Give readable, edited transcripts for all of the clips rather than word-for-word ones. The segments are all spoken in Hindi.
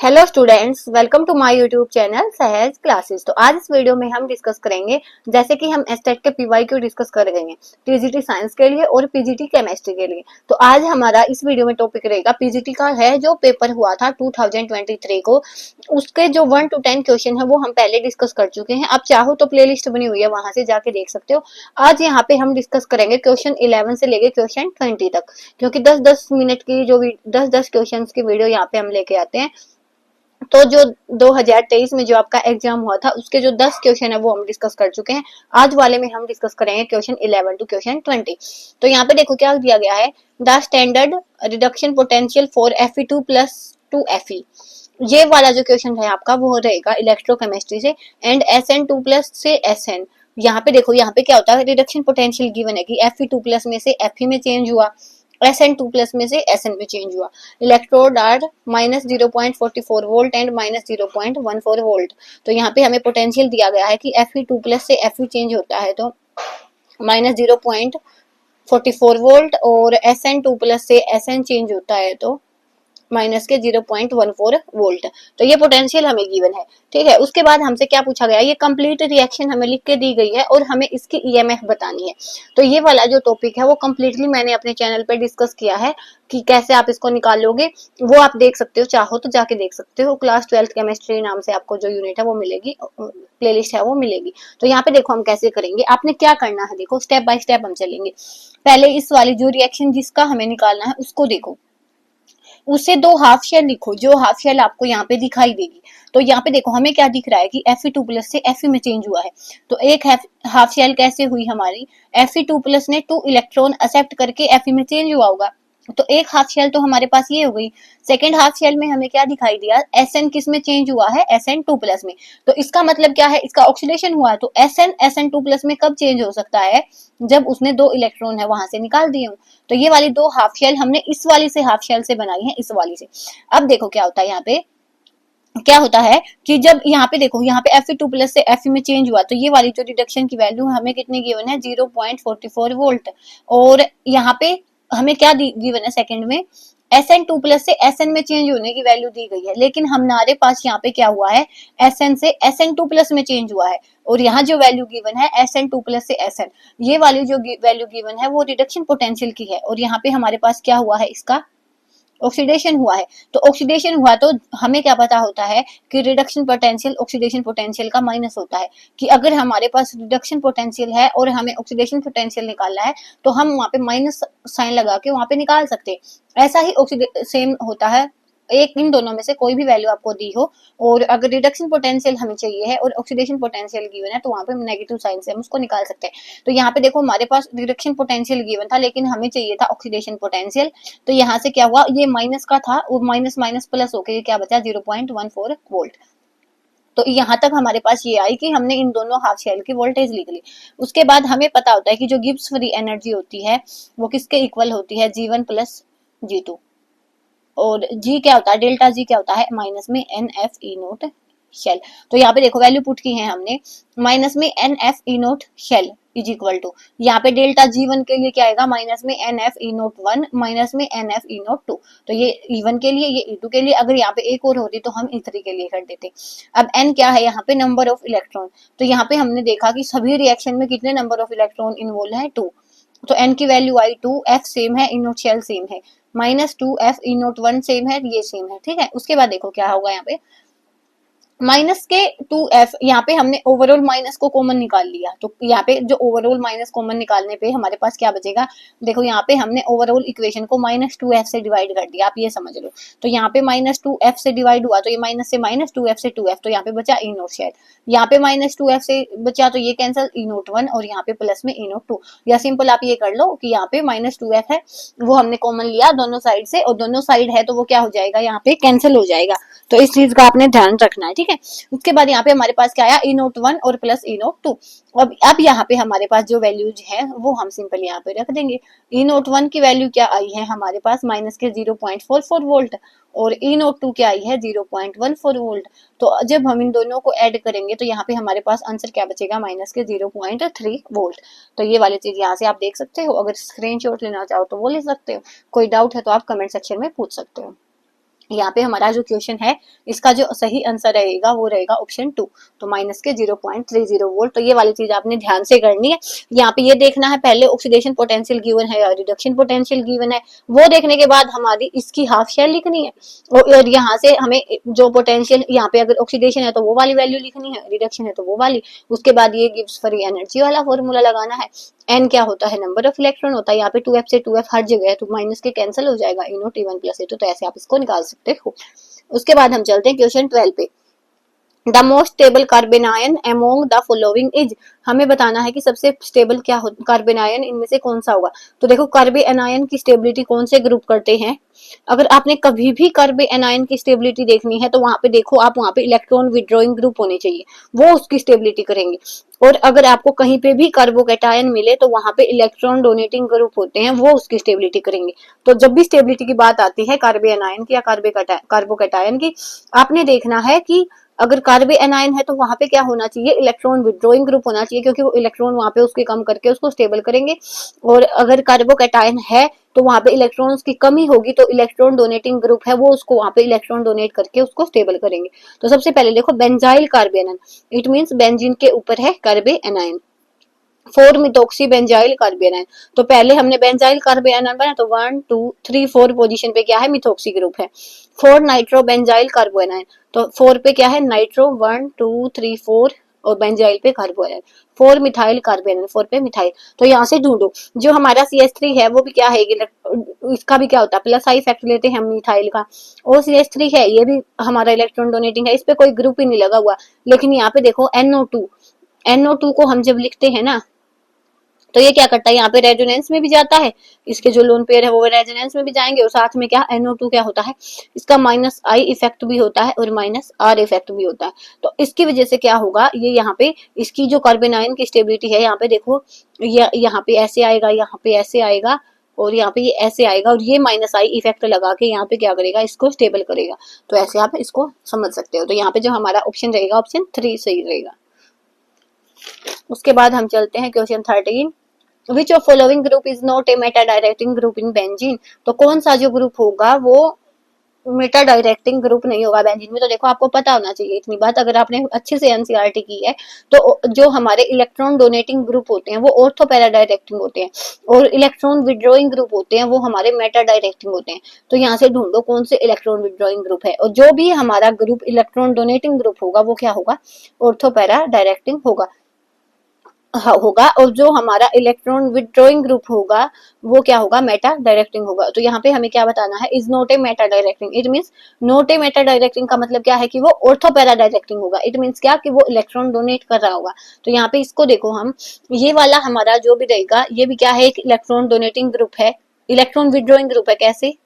Hello students, welcome to my YouTube channel Sahaj classes. तो आज इस वीडियो में हम डिस्कस करेंगे, जैसे कि हम एस्टेट के पीवाईक्यू डिस्कस करेंगे पीजीटी साइंस के लिए और पीजीटी केमिस्ट्री के लिए। तो आज हमारा इस वीडियो में टॉपिक रहेगा पीजीटी का है जो पेपर हुआ था 2023 को, उसके जो 1 to 10 क्वेश्चन है वो हम पहले डिस्कस कर चुके हैं। आप चाहो तो प्ले लिस्ट बनी हुई है, वहां से जाके देख सकते हो। आज यहाँ पे हम डिस्कस करेंगे क्वेश्चन 11 से लेके क्वेश्चन 20 तक, क्योंकि 10-10 मिनट की जो 10-10 क्वेश्चन की वीडियो यहाँ पे हम लेके आते हैं। तो जो 2023 में जो आपका एग्जाम हुआ था उसके जो 10 क्वेश्चन है वो हम डिस्कस कर चुके हैं। आज वाले में हम डिस्कस करेंगे क्वेश्चन 11 टू क्वेश्चन 20। तो यहाँ पे देखो क्या दिया गया है, the standard reduction potential for Fe2 plus two Fe। ये वाला जो क्वेश्चन है आपका वो रहेगा इलेक्ट्रोकेमिस्ट्री से, एंड SN2 प्लस से SN। यहाँ पे देखो, यहाँ पे क्या होता है, रिडक्शन पोटेंशियल गिवन है कि Fe2 प्लस में से Fe में चेंज हुआ, SN2 प्लस में से SN में चेंज हुआ। Electrode are -0.44 volt and -0.14 volt. तो यहाँ पे हमें पोटेंशियल दिया गया है कि Fe2 प्लस से Fe चेंज होता है तो -0.44 वोल्ट, और SN2 प्लस से SN चेंज होता है तो माइनस के 0.14 वोल्ट। तो ये पोटेंशियल हमें गिवन है, ठीक है। उसके बाद हमसे क्या पूछा गया, ये कंप्लीट रिएक्शन हमें लिख के दी गई है और हमें इसकी ईएमएफ बतानी है। तो ये वाला जो टॉपिक है वो कंप्लीटली मैंने अपने चैनल पे डिस्कस किया है कि कैसे आप इसको निकालोगे, वो आप देख सकते हो, चाहो तो जाके देख सकते हो। क्लास 12 केमिस्ट्री नाम से आपको जो यूनिट है वो मिलेगी, प्लेलिस्ट है वो मिलेगी। तो यहाँ पे देखो हम कैसे करेंगे, आपने क्या करना है, देखो स्टेप बाय स्टेप हम चलेंगे। पहले इस वाली जो रिएक्शन जिसका हमें निकालना है उसको देखो, उससे दो हाफ शेल लिखो, जो हाफ शेल आपको यहाँ पे दिखाई देगी। तो यहाँ पे देखो हमें क्या दिख रहा है कि Fe2 प्लस से Fe में चेंज हुआ है। तो एक हाफ शेल कैसे हुई हमारी, Fe2 प्लस ने 2 इलेक्ट्रॉन एक्सेप्ट करके Fe में चेंज हुआ होगा। तो एक हाफ शेल तो हमारे पास ये हो गई। सेकेंड हाफ शेल में हमें क्या दिखाई दिया, SN किस में चेंज हुआ है, SN2 प्लस में। तो इसका मतलब क्या है, इसका ऑक्सीडेशन हुआ है। तो SN2 प्लस में कब चेंज हो सकता है, जब उसने 2 इलेक्ट्रॉन है वहां से निकाल दिए हो। तो ये वाली 2 हाफ शेल हमने इस वाली से हाफ शेल से बनाई है, इस वाली से। अब देखो क्या होता है, यहाँ पे क्या होता है कि जब यहाँ पे देखो, यहाँ पे Fe2 प्लस से Fe में चेंज हुआ तो ये वाली जो रिडक्शन की वैल्यू हमें कितनी गिवन है, 0.44 वोल्ट। और यहाँ पे हमें क्या गिवन है सेकंड में, SN2 प्लस से SN में चेंज होने की वैल्यू दी गई है। लेकिन हमारे पास यहाँ पे क्या हुआ है, SN से SN2 प्लस में चेंज हुआ है, और यहाँ जो वैल्यू गिवन है SN2 प्लस से SN, ये वाली जो वैल्यू गिवन है वो रिडक्शन पोटेंशियल की है। और यहाँ पे हमारे पास क्या हुआ है, इसका ऑक्सीडेशन हुआ है। तो ऑक्सीडेशन हुआ तो हमें क्या पता होता है कि रिडक्शन पोटेंशियल ऑक्सीडेशन पोटेंशियल का माइनस होता है, कि अगर हमारे पास रिडक्शन पोटेंशियल है और हमें ऑक्सीडेशन पोटेंशियल निकालना है तो हम वहां पे माइनस साइन लगा के वहां पे निकाल सकते हैं। ऐसा ही सेम होता है, एक इन दोनों में से कोई भी वैल्यू आपको दी हो, और अगर रिडक्शन पोटेंशियल हमें चाहिए है और ऑक्सीडेशन पोटेंशियल गिवन है तो वहां पे नेगेटिव साइन से हम उसको निकाल सकते हैं। तो यहाँ पे देखो हमारे पास रिडक्शन पोटेंशियल गिवन था लेकिन हमें चाहिए था ऑक्सीडेशन पोटेंशियल। तो यहाँ से क्या हुआ, ये माइनस का था और माइनस माइनस प्लस होकर क्या बचा, 0.14 वोल्ट। तो यहाँ तक हमारे पास ये आई कि हमने इन दोनों हाफ शेल की वोल्टेज लिख ली। उसके बाद हमें पता होता है कि जो गिब्स फ्री एनर्जी होती है वो किसके इक्वल होती है, G1 प्लस G2। और जी क्या होता है, डेल्टा जी क्या होता है, माइनस में NFE0 शेल। तो यहाँ पे देखो वैल्यू पुट की है हमने, माइनस में NFE0 shell is equal to, यहाँ पे डेल्टा G1 के लिए क्या आएगा, माइनस में NFE01 माइनस में NFE02। तो ये E1 के लिए, ये E2 के लिए। अगर यहाँ पे एक और होती तो हम E3 के लिए कर देते। अब N क्या है, यहाँ पे नंबर ऑफ इलेक्ट्रॉन। तो यहाँ पे हमने देखा कि सभी रिएक्शन में कितने नंबर ऑफ इलेक्ट्रॉन इन्वॉल्व है, 2। तो N की वैल्यू आई 2, F सेम है, इनोट शेल सेम है, -2F इनोट 1 सेम है, ये सेम है, ठीक है। उसके बाद देखो क्या होगा, यहाँ पे माइनस के 2F, यहाँ पे हमने ओवरऑल माइनस को कॉमन निकाल लिया। तो यहाँ पे जो ओवरऑल माइनस कॉमन निकालने पे हमारे पास क्या बचेगा, देखो यहाँ पे हमने ओवरऑल इक्वेशन को -2F से डिवाइड कर दिया, आप ये समझ लो। तो यहाँ पे -2F से डिवाइड हुआ तो ये माइनस से -2F से 2F, तो यहाँ पे बचा इनोट शेल। यहाँ पे -2F से बचा तो ये कैंसिल, इनोट 1, और यहाँ पे प्लस में इनोट 2। या सिंपल आप ये कर लो कि यहाँ पे -2F है वो हमने कॉमन लिया दोनों साइड से, और दोनों साइड है तो वो क्या हो जाएगा, यहाँ पे कैंसिल हो जाएगा। तो इस चीज का आपने ध्यान रखना है, ठीक है। उसके बाद यहाँ पे हमारे पास क्या आया, E01 और प्लस E02। अब यहाँ पे हमारे पास जो वैल्यूज है वो हम सिंपल यहाँ पे रख देंगे। E01 की वैल्यू क्या आई है हमारे पास, माइनस के 0.44 वोल्ट, और E02 क्या आई है, 0.14 वोल्ट। तो जब हम इन दोनों को ऐड करेंगे तो यहाँ पे हमारे पास आंसर क्या बचेगा, माइनस के 0.3 वोल्ट। तो ये वाली चीज यहाँ से आप देख सकते हो। अगर स्क्रीनशॉट लेना चाहो तो वो ले सकते हो। कोई डाउट है तो आप कमेंट सेक्शन में पूछ सकते हो। यहाँ पे हमारा जो क्वेश्चन है इसका जो सही आंसर रहेगा वो रहेगा ऑप्शन 2, तो माइनस के 0.30 वोल्ट। तो ये वाली चीज आपने ध्यान से करनी है। यहाँ पे ये देखना है पहले ऑक्सीडेशन पोटेंशियल गिवन है या रिडक्शन पोटेंशियल गिवन है, वो देखने के बाद हमारी इसकी हाफ शेयर लिखनी है। और यहाँ से हमें जो पोटेंशियल, यहाँ पे अगर ऑक्सीडेशन है तो वो वाली वैल्यू लिखनी है, रिडक्शन है तो वो वाली। उसके बाद ये गिव्स फ्री एनर्जी वाला फॉर्मूला लगाना है। एन क्या होता है, नंबर ऑफ इलेक्ट्रॉन होता है। यहाँ पे 2f से 2f हर जगह है तो माइनस के कैंसिल हो जाएगा, इनो T1 प्लस A2, तो ऐसे आप इसको निकाल सकते हो। उसके बाद हम चलते हैं क्वेश्चन 12 पे। The most stable carbon ion among the following is, हमें बताना है कि सबसे स्टेबल क्या हो कार्बन आयन इनमें से कौन सा होगा। तो देखो कार्बन आयन की स्टेबिलिटी कौन से ग्रुप करते हैं, अगर आपने कभी भी कार्बन आयन की स्टेबिलिटी देखनी है तो वहां पे देखो आप, वहां पे इलेक्ट्रॉन विड्रॉइंग ग्रुप होने चाहिए, वो उसकी स्टेबिलिटी करेंगे। और अगर आपको कहीं पे भी कार्बोकैटायन मिले तो वहां पे इलेक्ट्रॉन डोनेटिंग ग्रुप होते हैं, वो उसकी स्टेबिलिटी करेंगे। तो जब भी स्टेबिलिटी की बात आती है कार्बन आयन की या कार्बोकैटायन की, आपने देखना है कि अगर कार्बन एनायन है तो वहां पे क्या होना चाहिए, इलेक्ट्रॉन विड्रॉइंग ग्रुप होना चाहिए, क्योंकि वो इलेक्ट्रॉन वहां पे उसके कम करके उसको स्टेबल करेंगे। और अगर कार्बोकैटायन है तो वहां पे इलेक्ट्रॉन्स की कमी होगी तो इलेक्ट्रॉन डोनेटिंग ग्रुप है, वो उसको वहां पे इलेक्ट्रॉन डोनेट करके उसको स्टेबल करेंगे। तो सबसे पहले देखो बेंजाइल कार्बेनन, इट मीन्स बेंजीन के ऊपर है कार्बन एनायन। 4 मिथोक्सी बेंजाइल कार्बेनाइन, तो पहले हमने बेंजाइल कार्बेनाइन बनाया तो 1 2 3 4 पोजीशन पे क्या है, मिथोक्सी ग्रुप है। 4 नाइट्रो बेंजाइल कार्बोनाइन, तो 4 पे क्या है, नाइट्रो 1 2 3 4, और बेंजाइल पे कार्बोनाइन। 4 मिथाइल कार्बेनाइन, 4 पे मिथाइल। तो यहाँ से ढूंढो जो हमारा CH3 है वो भी क्या है, इसका भी क्या होता है, प्लस आई इफेक्ट लेते हैं हम मिथाइल का। और CH3 है, ये भी हमारा इलेक्ट्रॉन डोनेटिंग है, इस पे कोई ग्रुप ही नहीं लगा हुआ। लेकिन यहाँ पे देखो NO2 को हम जब लिखते हैं ना तो ये क्या करता है, यहाँ पे रेजोनेंस में भी जाता है, इसके जो लोन पेयर है वो रेजोनेंस में भी जाएंगे, और साथ में क्या NO2 क्या होता है, इसका माइनस आई इफेक्ट भी होता है और माइनस आर इफेक्ट भी होता है। तो इसकी वजह से क्या होगा, ये यहाँ पे इसकी जो कार्बन आयन की स्टेबिलिटी है, यहाँ पे देखो यहाँ पे ऐसे आएगा, यहाँ पे ऐसे आएगा, और यहाँ पे ये ऐसे आएगा, और ये माइनस आई इफेक्ट लगा के यहाँ पे क्या करेगा, इसको स्टेबल करेगा। तो ऐसे आप इसको समझ सकते हो। तो यहाँ पे जो हमारा ऑप्शन रहेगा, ऑप्शन 3 सही रहेगा। उसके बाद हम चलते हैं question 13। Which of following group is not a Meta directing group in benzene, तो कौन सा जो ग्रुप होगा वो मेटा डायरेक्टिंग ग्रुप नहीं होगा बेंजीन में। तो देखो आपको पता होना चाहिए इतनी बात, अगर आपने अच्छे से एनसीईआरटी की है तो जो हमारे इलेक्ट्रॉन डोनेटिंग ग्रुप होते हैं वो ऑर्थो पैरा डायरेक्टिंग होते हैं, और इलेक्ट्रॉन विड्रॉइंग ग्रुप होते हैं वो हमारे मेटा डायरेक्टिंग होते हैं। तो यहाँ से ढूंढो कौन से इलेक्ट्रॉन विड्रॉइंग ग्रुप है, और जो भी हमारा ग्रुप इलेक्ट्रॉन डोनेटिंग ग्रुप होगा वो क्या होगा, ऑर्थो पैरा डायरेक्टिंग होगा। और जो हमारा इलेक्ट्रॉन विड्रॉइंग ग्रुप होगा वो क्या होगा, मेटा डायरेक्टिंग होगा। तो यहाँ पे हमें क्या बताना है, is not a Meta directing, it means not a Meta directing का मतलब क्या है कि वो ऑर्थो पैरा डायरेक्टिंग होगा। इट मींस क्या कि वो इलेक्ट्रॉन डोनेट कर रहा होगा। तो यहाँ पे इसको देखो हम, ये वाला हमारा जो भी रहेगा ये भी क्या है, एक इलेक्ट्रॉन डोनेटिंग ग्रुप है, इलेक्ट्रॉन विड्रॉइंग ग्रुप है। कैसे,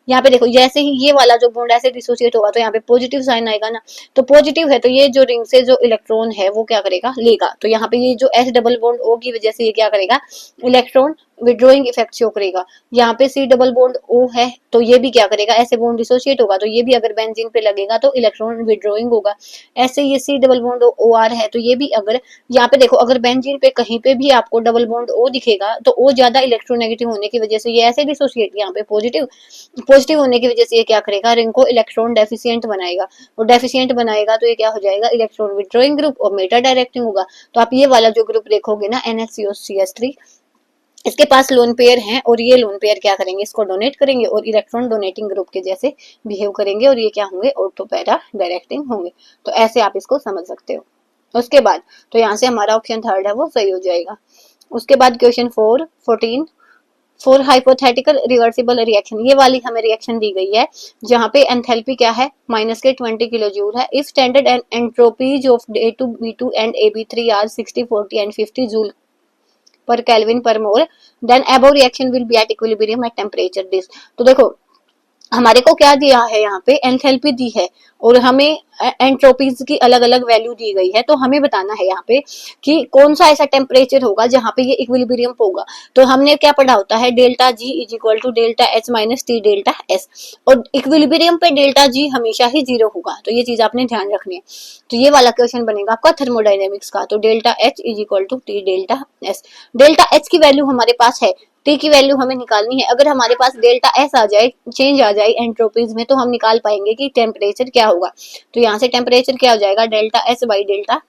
यहाँ पे देखो जैसे ही ये वाला जो बॉन्ड ऐसे डिसोसिएट होगा तो यहाँ पे पॉजिटिव साइन आएगा ना, तो पॉजिटिव है तो ये जो रिंग से जो इलेक्ट्रॉन है वो क्या करेगा, लेगा। तो यहाँ पे ये जो S डबल बॉन्ड O की वजह से ये क्या करेगा, इलेक्ट्रॉन विड्रॉइंग इफेक्ट शो करेगा। यहाँ पे C डबल बॉन्ड O है तो ये भी क्या करेगा, ऐसे बॉन्ड डिसोसिएट होगा तो ये भी अगर बेंजीन पे लगेगा तो इलेक्ट्रॉन विड्रॉइंग होगा। ऐसे ये C डबल बॉन्ड OR है तो ये भी, अगर यहाँ पे देखो अगर बेंजीन पे कहीं पे भी आपको डबल बॉन्ड O दिखेगा तो O ज्यादा इलेक्ट्रोनेगेटिव होने की वजह से ये ऐसे डिसोसिएट, यहाँ पे पॉजिटिव होने की वजह से ये क्या करेगा, रिंग को इलेक्ट्रॉन डेफिशिएंट बनाएगा, और डेफिशिएंट बनाएगा तो ये क्या हो जाएगा, इलेक्ट्रॉन विड्रॉइंग ग्रुप और मेटा डायरेक्टिंग होगा। तो आप ये वाला जो ग्रुप देखोगे ना NHCOCH3, इसके पास लोन पेयर हैं और ये लोन पेयर क्या करेंगे, इसको डोनेट करेंगे और इलेक्ट्रॉन डोनेटिंग ग्रुप के जैसे बिहेव करेंगे, और ये क्या होंगे, ऑर्थो पैरा डायरेक्टिंग होंगे। तो ऐसे आप इसको समझ सकते हो। उसके बाद तो यहाँ से हमारा ऑप्शन 3 है वो सही हो जाएगा। उसके बाद question 14 for hypothetical reversible reaction, ये वाली हमें रिएक्शन दी गई है जहाँ पे एंथैल्पी क्या है, माइनस के 20 किलो जूल है। If standard entropies of A2 B2 and AB3 are 60 40 and 50 joule per kelvin per mole, then above reaction will be at equilibrium at temperature this. तो देखो हमारे को क्या दिया है, यहाँ पे एंथैल्पी दी है और हमें एंट्रोपीज की अलग अलग वैल्यू दी गई है। तो हमें बताना है यहाँ पे कि कौन सा ऐसा टेम्परेचर होगा जहाँ पे ये इक्विलिब्रियम होगा। तो हमने क्या पढ़ा होता है, delta G is equal to delta H minus T delta S, और इक्विलिब्रियम पे डेल्टा जी हमेशा ही 0 होगा। तो ये चीज आपने ध्यान रखनी है। तो ये वाला क्वेश्चन बनेगा आपका थर्मोडाइनेमिक्स का। तो delta H is equal to T delta S, delta H की वैल्यू हमारे पास है टी की वैल्यू हमें निकालनी है। अगर हमारे पास डेल्टा एस आ जाए, चेंज आ जाए एंट्रोपीज में, तो हम निकाल पाएंगे कि टेम्परेचर क्या होगा। तो यहाँ से टेम्परेचर क्या हो जाएगा, delta S by delta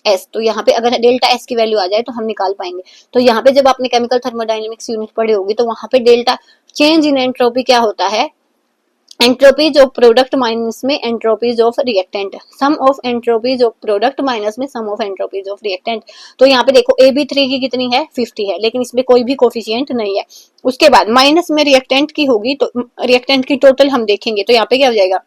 S. तो यहाँ पे अगर डेल्टा एस की वैल्यू आ जाए तो हम निकाल पाएंगे। तो यहाँ पे जब आपने केमिकल थर्मोडायनेमिक्स यूनिट पढ़ी होगी तो वहां पे डेल्टा चेंज इन एंट्रोपी क्या होता है, एंट्रोपीज ऑफ प्रोडक्ट माइनस में entropies of reactant, sum of entropies of product minus में sum of entropies of reactant. तो यहाँ पे देखो AB3 की कितनी है, 50 है, लेकिन इसमें कोई भी कोफिशिएंट नहीं है। उसके बाद माइनस में रिएक्टेंट की होगी, तो रिएक्टेंट की टोटल हम देखेंगे तो यहाँ पे क्या हो जाएगा,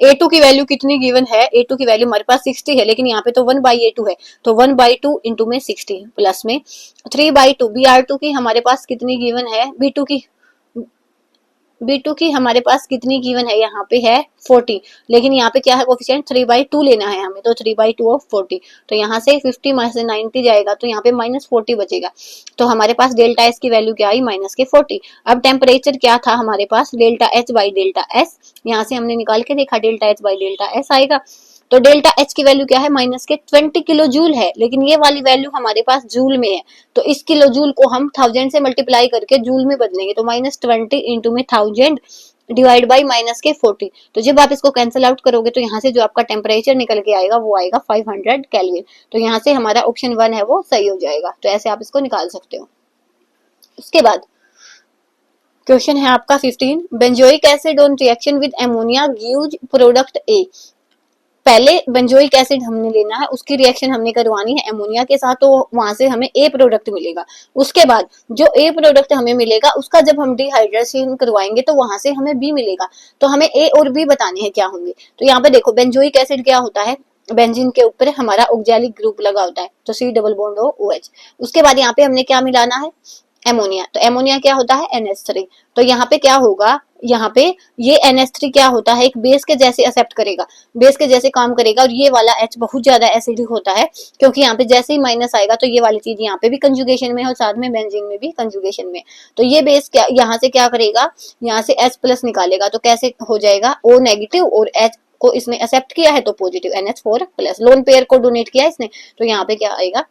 A2 की वैल्यू कितनी गिवन है, A2 की वैल्यू हमारे पास 60 है, लेकिन यहाँ पे तो 1/A2 है, तो 1/2 इंटू में 60 प्लस में 3/2। Br2 की हमारे पास कितनी गिवन है, B2 की हमारे पास कितनी गिवन है, यहाँ पे है 40, लेकिन यहाँ पे क्या है कोफिशिएंट, 3/2 लेना है हमें, तो 3/2 ऑफ 40। तो यहाँ से 50 माइनस 90 जाएगा, तो यहाँ पे -40 बचेगा। तो हमारे पास डेल्टा एस की वैल्यू क्या आई, -40। अब टेम्परेचर क्या था हमारे पास, delta H by delta S, यहाँ से हमने निकाल के देखा delta H by delta S आएगा। तो डेल्टा एच की वैल्यू क्या है, -20 किलो जूल है, लेकिन ये वाली वैल्यू हमारे पास जूल में है, तो इस किलो जूल को हम 1000 से मल्टीप्लाई करके जूल में बदलेंगे, तो -20 इंटू में 1000 डिवाइड बाई -40। तो जब आप इसको कैंसिल आउट करोगे तो यहाँ से जो आपका टेम्परेचर निकल के आएगा वो आएगा 500 केल्विन। तो यहाँ से हमारा ऑप्शन 1 है वो सही हो जाएगा। तो ऐसे आप इसको निकाल सकते हो। उसके बाद क्वेश्चन है आपका 15, benzoic acid on reaction with ammonia gives product ए। पहले बेंजोइक एसिड हमने लेना है, उसकी रिएक्शन हमने करवानी है एमोनिया के साथ, तो वहां से हमें ए प्रोडक्ट मिलेगा। उसके बाद जो ए प्रोडक्ट हमें मिलेगा उसका जब हम डिहाइड्रेशन करवाएंगे तो वहां से हमें बी मिलेगा। तो हमें ए और बी बताने हैं क्या होंगे। तो यहाँ पे देखो बेंजोइक एसिड क्या होता है, बेंजीन के ऊपर हमारा ऑक्सैलिक ग्रुप लगा होता है, तो C डबल बॉन्ड OH। उसके बाद यहाँ पे हमने क्या मिलाना है, एमोनिया। तो एमोनिया क्या होता है, NH3। तो यहाँ पे क्या होगा, यहाँ पे ये NH3 क्या होता है, एक बेस के जैसे एक्सेप्ट करेगा, बेस के जैसे काम करेगा, और ये वाला H बहुत ज्यादा एसिडिक होता है, क्योंकि यहाँ पे जैसे ही माइनस आएगा तो ये वाली चीज यहाँ पे भी कंजुगेशन में और साथ में बेंजीन में भी कंजुगेशन में। तो ये बेस क्या यहाँ से क्या करेगा, यहाँ से H प्लस निकालेगा, तो कैसे हो जाएगा, O नेगेटिव और H को इसने एक्सेप्ट किया है तो positive, NH4 plus, lone pair को डोनेट किया इसने, तो यहाँ पे क्या आएगा,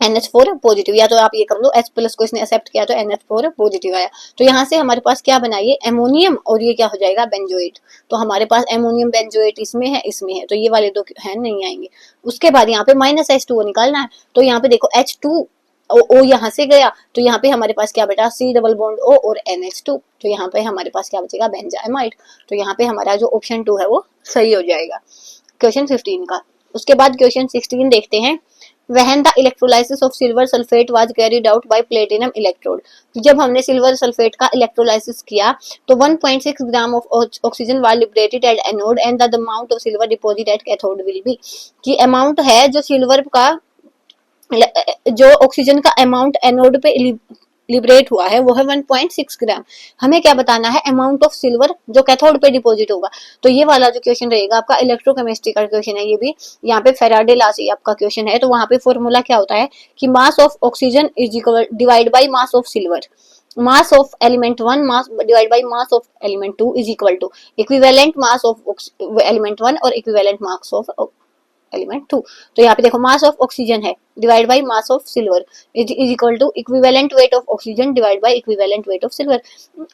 NH4 पॉजिटिव। या तो आप ये कर लो, H प्लस को इसने एक्सेप्ट किया तो NH4 पॉजिटिव आया। तो यहाँ से हमारे पास क्या बना, ये एमोनियम, और ये क्या हो जाएगा, बेंजोएट। तो हमारे पास एमोनियम बेंजोएट इसमें है, इसमें है, तो ये वाले दो है नहीं आएंगे। उसके बाद यहाँ पे -H2O निकालना है। तो यहाँ पे देखो H2 O यहाँ से गया, तो यहाँ पे हमारे पास क्या बेटा, C डबल बॉन्ड O और NH2। तो यहाँ पे हमारे पास क्या बचेगा, बेंजाइमाइड। तो यहाँ पे हमारा जो ऑप्शन 2 है वो सही हो जाएगा क्वेश्चन 15 का। उसके बाद क्वेश्चन 16 देखते हैं। When the electrolysis of silver sulfate was carried out by platinum electrode, जब हमने सिल्वर सल्फेट का इलेक्ट्रोलाइसिस किया तो 1.6 gram of oxygen was liberated at anode and the amount of silver deposit at cathode will be. कि अमाउंट है जो सिल्वर का, जो ऑक्सीजन का अमाउंट एनोड पे लिबरेट हुआ है वो है 1.6 ग्राम। हमें क्या बताना है, अमाउंट ऑफ सिल्वर जो कैथोड पे डिपॉजिट होगा। तो ये वाला जो क्वेश्चन रहेगा आपका इलेक्ट्रोकेमिस्ट्री का क्वेश्चन है, ये भी यहाँ पे फेराडे लॉ से आपका क्वेश्चन है। तो वहां पे फॉर्मूला क्या होता है कि mass of oxygen is equal divide by mass of silver, mass of element 1 mass divide by mass of element 2 is equal to equivalent mass of element 1 और इक्विवेलेंट मास ऑफ एलिमेंट 2। तो यहाँ पे देखो मास ऑफ ऑक्सीजन है divide by mass of silver is equal to equivalent weight of oxygen divide by equivalent weight of silver.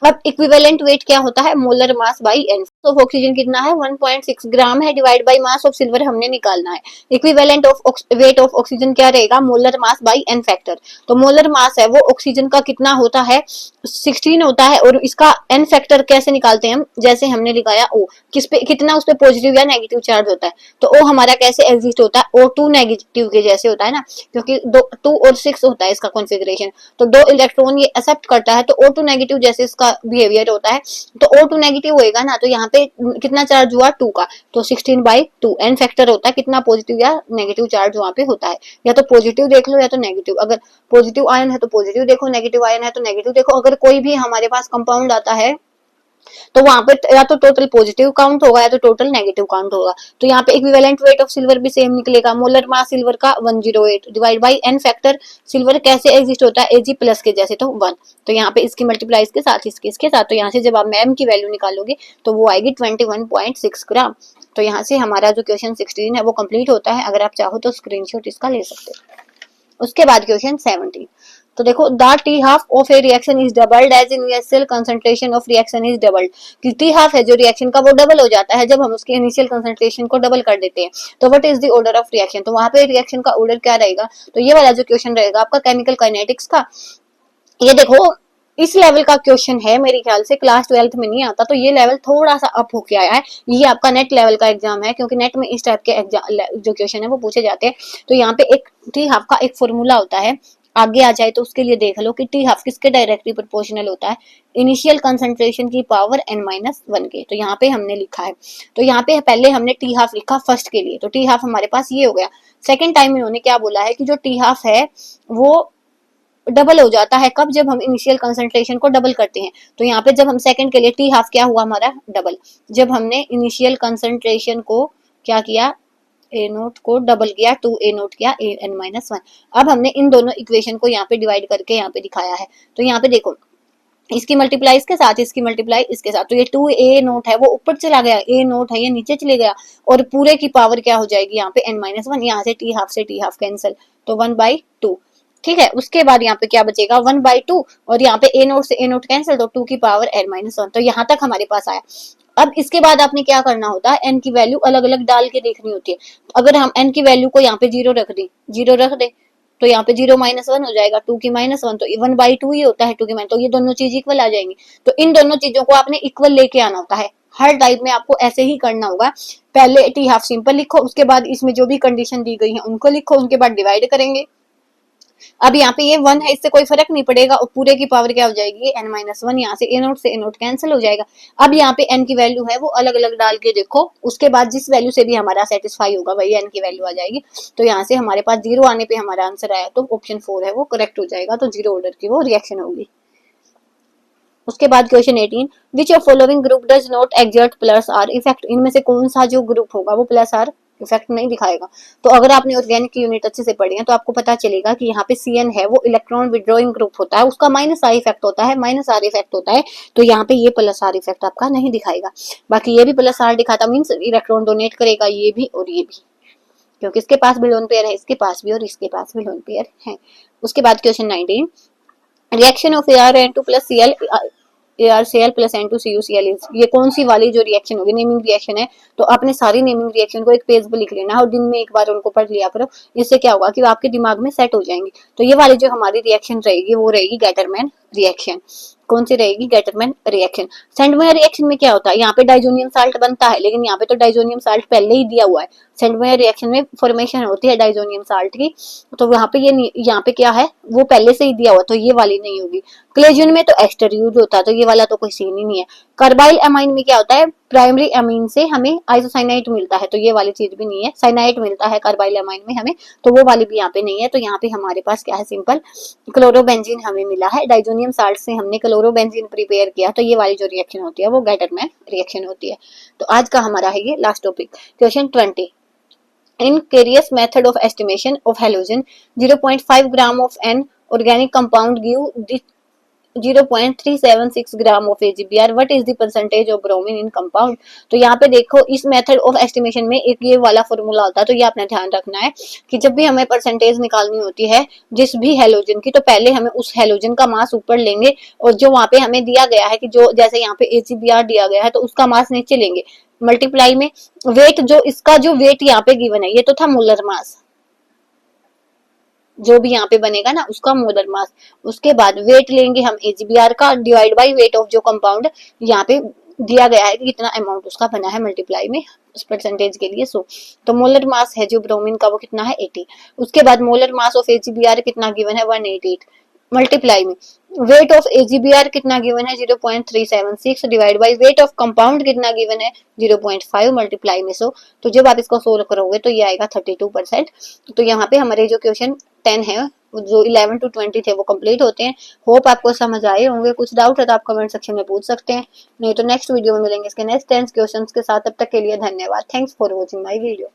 अब इक्विवेलेंट वेट क्या होता है, molar mass by N of oxygen कितना है 1.6 ग्राम है, divide by mass of silver हमने निकालना है। Equivalent of weight of oxygen क्या रहेगा, molar mass by N factor. तो मोलर मास है वो ऑक्सीजन का कितना होता है 16 होता है, और इसका एन फैक्टर कैसे निकालते हैं हम, जैसे हमने लिखाया O, किस पे कितना उस पे पॉजिटिव या नेगेटिव चार्ज होता है। तो O हमारा कैसे एग्जिस्ट होता है, O2 नेगेटिव के जैसे होता है ना, क्योंकि 2 और 6 होता है इसका कॉन्फ़िगरेशन। तो 2 इलेक्ट्रॉन ये एक्सेप्ट करता है, तो O2 नेगेटिव जैसे इसका बिहेवियर होता है, तो O2 नेगेटिव होएगा ना, तो यहाँ पे कितना चार्ज हुआ 2 का, तो 16/2 एन फैक्टर होता है कितना पॉजिटिव या नेगेटिव चार्ज वहां पे होता है। या तो पॉजिटिव देख लो या तो नेगेटिव, अगर पॉजिटिव आयन है तो पॉजिटिव देखो, नेगेटिव आयन है तो नेगेटिव देखो। अगर कोई भी हमारे पास कंपाउंड आता है तो वहां पर या तो टोटल पॉजिटिव काउंट होगा या तो टोटल नेगेटिव काउंट होगा। तो यहाँ पे इक्विवेलेंट वेट ऑफ सिल्वर भी सेम निकलेगा, मोलर मास सिल्वर का 108 divide by N factor silver कैसे एग्जिस्ट होता है Ag प्लस के जैसे, तो 1। तो यहाँ पे इसकी मल्टीप्लाई इसके साथ इसके साथ, तो यहाँ से जब आप मैम की वैल्यू निकालोगे तो वो आएगी 21.6 ग्राम। तो यहाँ से हमारा जो क्वेश्चन 16 है वो कंप्लीट होता है। अगर आप चाहो तो स्क्रीनशॉट इसका ले सकते हो। उसके बाद क्वेश्चन 17, तो देखो the T half of a reaction is doubled as initial concentration of reaction is doubled, कि टी हाफ है जो रिएक्शन का वो डबल हो जाता है जब हम उसके इनिशियल कंसंट्रेशन को डबल कर देते हैं। तो what is the order of reaction, तो वहां पे रिएक्शन का ऑर्डर क्या रहेगा, तो ये वाला जो क्वेश्चन रहेगा आपका केमिकल काइनेटिक्स का। ये देखो इस लेवल का क्वेश्चन है, मेरे ख्याल से क्लास 12th में नहीं आता, तो ये लेवल थोड़ा सा अप होके आया है। ये आपका नेट लेवल का एग्जाम है, क्योंकि नेट में इस टाइप के एग्जाम जो क्वेश्चन है वो पूछे जाते हैं। तो यहाँ पे एक टी हाफ का एक फॉर्मूला होता है, आगे आ जाए तो उसके लिए देख लो कि टी हाफ किसके डायरेक्टली प्रोपोर्शनल होता है, इनिशियल कंसंट्रेशन की पावर n-1 के। तो यहाँ पे हमने लिखा है, तो यहाँ पे पहले हमने टी हाफ लिखा फर्स्ट के लिए, तो टी हाफ हमारे पास ये हो गया। सेकेंड टाइम इन्होंने क्या बोला है कि जो टी हाफ है वो डबल हो जाता है कब, जब हम इनिशियल कंसंट्रेशन को डबल करते हैं। तो यहाँ पे जब हम सेकंड के लिए टी हाफ क्या हुआ हमारा डबल, जब हमने इनिशियल कंसंट्रेशन को क्या किया, ए नोट को डबल किया, 2a नोट किया n-1। अब हमने इन दोनों इक्वेशन को यहाँ पे डिवाइड करके यहाँ पे दिखाया है। तो यहाँ पे देखो इसकी मल्टीप्लाई इसके साथ, इसकी मल्टीप्लाई इसके साथ, तो ये 2a नोट है वो ऊपर चला गया, a नोट है ये नीचे चले गया, और पूरे की पावर क्या हो जाएगी यहाँ पे n-1, यहाँ से टी हाफ कैंसिल, तो 1/2। ठीक है, उसके बाद यहाँ पे क्या बचेगा 1/2, और यहाँ पे a नोट से a नोट कैंसिल, तो 2 की पावर n-1। तो यहाँ तक हमारे पास आया। अब इसके बाद आपने क्या करना होता है, n की वैल्यू अलग अलग डाल के देखनी होती है। तो अगर हम n की वैल्यू को यहाँ पे 0 रख दे, 0 रख दे, तो यहाँ पे 0-1 हो जाएगा, 2 की -1, तो 1/2 ही होता है 2 की माइनस, तो ये दोनों चीज इक्वल आ जाएंगी। तो इन दोनों चीजों को आपने इक्वल लेके आना होता है, हर टाइप में आपको ऐसे ही करना होगा। पहले टी हाफ सिंपल लिखो, उसके बाद इसमें जो भी कंडीशन दी गई है उनको लिखो, उनके बाद डिवाइड करेंगे। अब यहाँ पे ये 1 है, इससे कोई फर्क नहीं पड़ेगा, और पूरे की पावर क्या हो जाएगी n-1, यहाँ से a नोट कैंसिल हो जाएगा। अब यहाँ पे n की वैल्यू है वो अलग अलग डाल के देखो, उसके बाद जिस वैल्यू से भी हमारा सेटिस्फाई होगा वही n की वैल्यू आ जाएगी। तो यहाँ से हमारे पास 0 आने पे हमारा आंसर आया, तो ऑप्शन 4 है वो करेक्ट हो जाएगा, तो 0 ऑर्डर की वो रिएक्शन होगी। उसके बाद question 18, which of following group does not exert plus are effect, इनमें से कौन सा जो ग्रुप होगा वो प्लस आर इफेक्ट नहीं दिखाएगा। तो अगर आपने ऑर्गेनिक की यूनिट अच्छे से पढ़ी है तो आपको पता चलेगा कि यहाँ पे CN है वो इलेक्ट्रॉन विड्रॉइंग ग्रुप होता है, उसका -R इफेक्ट होता है, -R इफेक्ट होता है, तो यहाँ पे ये +R इफेक्ट आपका नहीं दिखाएगा। बाकी ये भी +R दिखाता, मीन्स इलेक्ट्रॉन डोनेट करेगा ये भी और ये भी, क्योंकि इसके पास भी लोन पेयर है, इसके पास भी और इसके पास भी लोन पेयर है। उसके बाद question 19, reaction of ArN2 plus Cl ArCl plus N2CuCl, ये कौन सी वाली जो रिएक्शन होगी, नेमिंग रिएक्शन है। तो आपने सारी नेमिंग रिएक्शन को एक पेज पे लिख लेना और दिन में एक बार उनको पढ़ लिया करो, इससे क्या होगा कि आपके दिमाग में सेट हो जाएंगी। तो ये वाली जो हमारी रिएक्शन रहेगी वो रहेगी गैटरमैन रिएक्शन। कौन सी रहेगी, गैटरमैन रिएक्शन। सेंडमेयर रिएक्शन में क्या होता है, यहाँ पे डाइजोनियम साल्ट बनता है, लेकिन यहाँ पे तो डाइजोनियम साल्ट पहले ही दिया हुआ है। सेंडमेयर रिएक्शन में फॉर्मेशन होती है डाइजोनियम साल्ट की, तो यहाँ पे ये यहाँ पे क्या है वो पहले से ही दिया हुआ, तो ये वाली नहीं होगी। क्लेजन में तो एस्टर यूज होता है, तो ये वाला तो कोई सीन ही नहीं है। कार्बाइल एमाइन में क्या होता है, प्राइमरी एमाइन से हमें आइसोसाइनाइट मिलता है, तो ये वाली चीज भी नहीं है। साइनाइट मिलता है कार्बाइल एमाइन में हमें, तो वो वाली भी यहाँ पे नहीं है। तो यहाँ पे हमारे पास क्या है, सिंपल क्लोरोबेंजीन हमें मिला है, डाइजोनियम साल्ट से हमने क्लोरोबेंजीन प्रिपेयर किया, तो ये वाली जो रिएक्शन होती है वो गैटरमैन रिएक्शन होती है। तो आज का हमारा है ये last topic. Question 20, in Carius method of estimation of halogen 0.5 gram of an organic compound give the 0.376 gram of AgBr, what is the percentage of bromine in compound. तो यहाँ पे देखो इस मेथड ऑफ एस्टिमेशन में एक ये वाला फॉर्मूला होता है, तो ये आपने ध्यान रखना है कि जब भी हमें परसेंटेज निकालनी होती है जिस भी हेलोजन की, तो पहले हमें उस हेलोजन का मास ऊपर लेंगे, और जो वहां पे हमें दिया गया है कि जो जैसे यहाँ पे AgBr दिया गया है तो उसका मास नीचे लेंगे, मल्टीप्लाई में वेट, जो इसका जो वेट यहाँ पे गिवन है ये तो था मोलर मास, जो भी यहाँ पे बनेगा ना उसका मोलर मास। उसके बाद वेट लेंगे हम AgBr का डिवाइड बाय वेट ऑफ जो कंपाउंड यहाँ पे दिया गया है कि कितना अमाउंट उसका बना है, मल्टीप्लाई में उस परसेंटेज के लिए 100। तो मोलर मास है जो ब्रोमीन का वो कितना है 80। उसके बाद मोलर मास ऑफ AgBr कितना गिवन है 188, मल्टीप्लाई में वेट ऑफ AgBr कितना गिवन है 0.376 divide by weight of compound कितना गिवन है 0.5 मल्टीप्लाई में 100। तो जब आप इसको सोल्व करोगे तो ये आएगा 32%। तो यहाँ पे हमारे जो क्वेश्चन 10 है, जो 11 to 20 थे वो कंप्लीट होते हैं। होप आपको समझ आए होंगे, कुछ डाउट है तो आप कमेंट सेक्शन में पूछ सकते हैं, नहीं तो नेक्स्ट वीडियो में मिलेंगे इसके नेक्स्ट 10 क्वेश्चंस के साथ। तब तक के लिए धन्यवाद, thanks for watching my video.